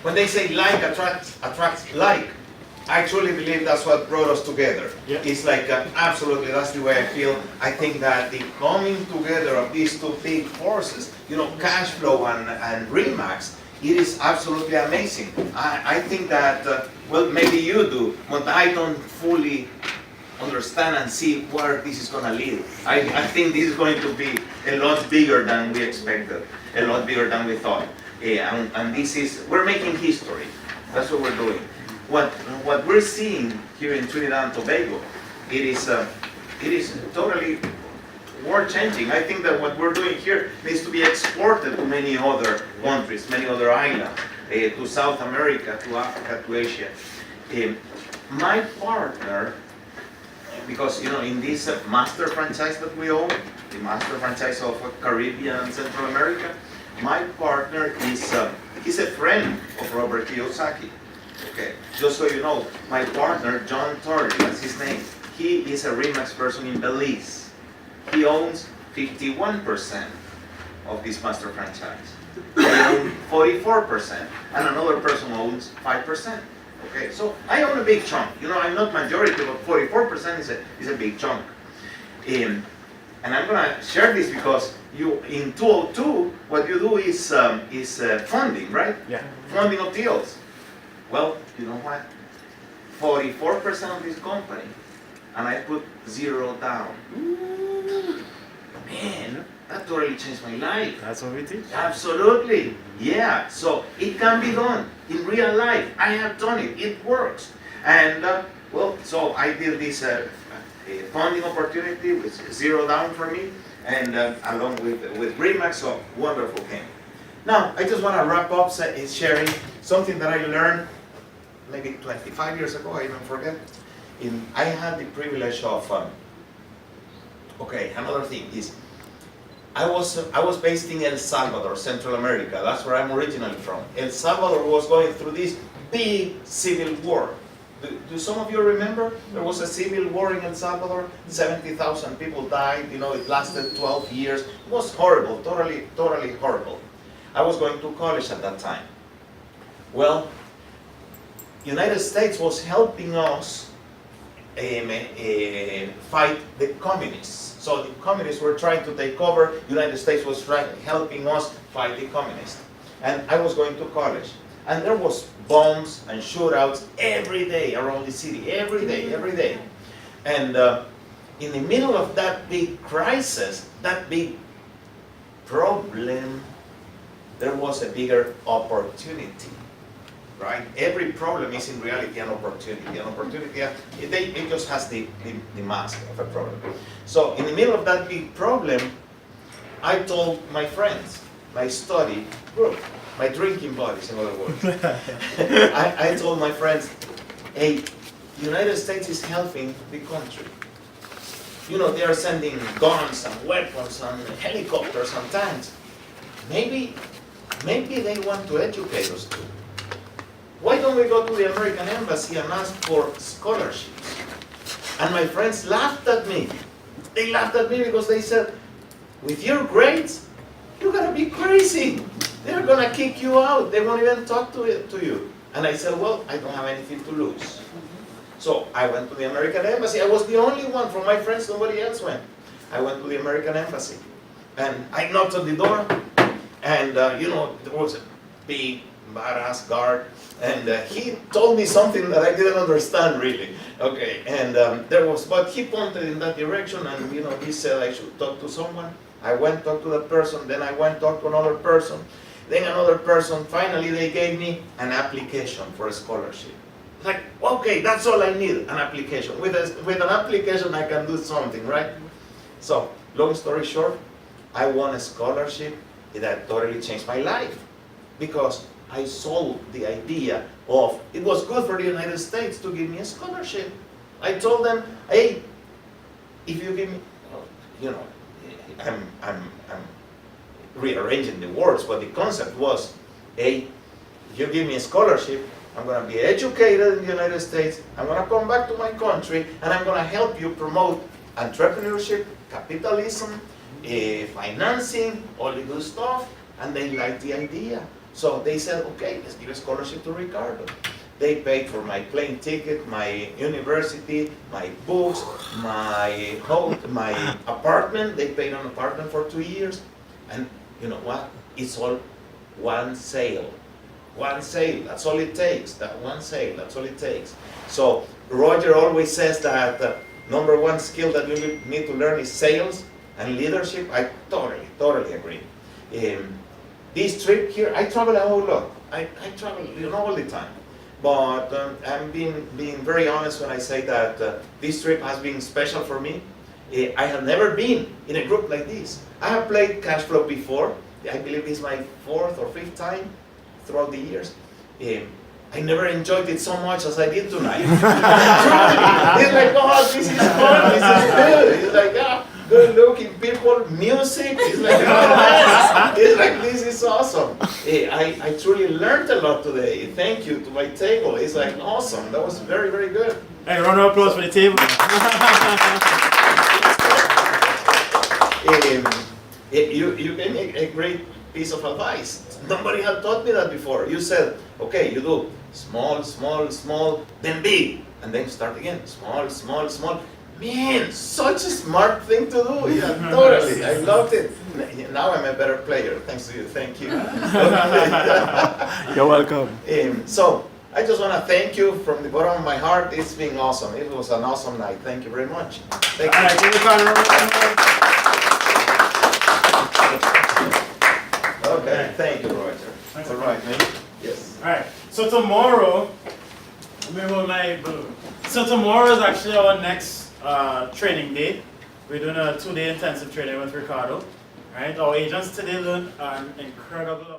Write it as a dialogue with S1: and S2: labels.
S1: when they say like attracts like, I truly believe that's what brought us together.
S2: Yeah.
S1: It's like, absolutely, that's the way I feel. I think that the coming together of these two big forces, Cashflow and Remax, it is absolutely amazing. I think that, well, maybe you do, but I don't fully understand and see where this is going to lead. I think this is going to be a lot bigger than we expected, a lot bigger than we thought. And this is, we're making history. That's what we're doing. What we're seeing here in Trinidad and Tobago, it is totally world changing. I think that what we're doing here needs to be exported to many other countries, many other islands, to South America, to Africa, to Asia. My partner, because in this master franchise that we own, the master franchise of Caribbean and Central America, my partner is he's a friend of Robert Kiyosaki. Okay, just so you know, my partner, John Torrey, that's his name, he is a Remax person in Belize. He owns 51% of this master franchise. I own 44%, and another person owns 5%. Okay, so I own a big chunk. I'm not majority, but 44% is a big chunk. And I'm gonna share this because in 202, what you do is funding, right?
S2: Yeah.
S1: Funding of deals. Well, you know what? 44% of this company, and I put 0 down. Ooh, man, that totally changed my life.
S2: That's what we teach.
S1: Absolutely, yeah. So it can be done in real life. I have done it. It works. And so I did this funding opportunity with 0 down for me, and along with Remax, so wonderful thing. Now, I just want to wrap up sharing something that I learned maybe 25 years ago, I even forget. I had the privilege of, another thing is, I was based in El Salvador, Central America. That's where I'm originally from. El Salvador was going through this big civil war. Do some of you remember? There was a civil war in El Salvador. 70,000 people died. It lasted 12 years. It was horrible, totally horrible. I was going to college at that time. Well, United States was helping us fight the communists. So the communists were trying to take over. United States was helping us fight the communists. And I was going to college. And there was bombs and shootouts every day around the city, every day. And in the middle of that big crisis, that big problem, there was a bigger opportunity. Right? Every problem is in reality an opportunity. An opportunity, it just has the mask of a problem. So in the middle of that big problem, I told my friends, my study group, my drinking buddies, in other words, I told my friends, hey, the United States is helping the country. They are sending guns and weapons and helicopters and tanks. Maybe they want to educate us too. Why don't we go to the American Embassy and ask for scholarships? And my friends laughed at me. They laughed at me because they said, with your grades, you're going to be crazy. They're going to kick you out. They won't even talk to you. And I said, well, I don't have anything to lose. So I went to the American Embassy. I was the only one from my friends. Nobody else went. I went to the American Embassy. And I knocked on the door. And, there was a big, badass guard. And he told me something that I didn't understand really. Okay, and but he pointed in that direction, and he said I should talk to someone. I went talk to that person, then I went talk to another person, then another person. Finally, they gave me an application for a scholarship. Like, okay, that's all I need, an application. With an application, I can do something, right? So, long story short, I won a scholarship that totally changed my life because I sold the idea of it was good for the United States to give me a scholarship. I told them, hey, if you give me, I'm rearranging the words, but the concept was, hey, if you give me a scholarship, I'm going to be educated in the United States, I'm going to come back to my country, and I'm going to help you promote entrepreneurship, capitalism, financing, all the good stuff, and they liked the idea. So they said, okay, let's give a scholarship to Ricardo. They paid for my plane ticket, my university, my books, my apartment. They paid an apartment for 2 years. And you know what? It's all one sale. One sale, that's all it takes. That one sale, that's all it takes. So Roger always says that number one skill that you need to learn is sales and leadership. I totally agree. This trip here, I travel a whole lot. I travel, all the time. But I'm being very honest when I say that this trip has been special for me. I have never been in a group like this. I have played Cashflow before. I believe this is my 4th or 5th time throughout the years. I never enjoyed it so much as I did tonight. It's like, oh, this is fun, this is good. It's like, good looking people, music. It's like, oh, it's like, this is awesome. I truly learned a lot today. Thank you to my table. It's like awesome. That was very, very good.
S2: Hey, round of applause for the table.
S1: You gave me a great piece of advice. Nobody had taught me that before. You said, okay, you do small, small, small, then big, and then start again. Small, small, small. Man, such a smart thing to do. Yeah, totally. I loved it. Now I'm a better player. Thanks to you. Thank you.
S2: You're welcome.
S1: So I just want to thank you from the bottom of my heart. It's been awesome. It was an awesome night. Thank you very much. Thank you.
S2: All right, give me a round.
S1: Okay, thank you, Roger. All right, man. Yes.
S2: All right, so tomorrow, let me roll my balloon. So tomorrow is actually our next training day. We're doing a 2-day intensive training with Ricardo. All right, our agents today learned an incredible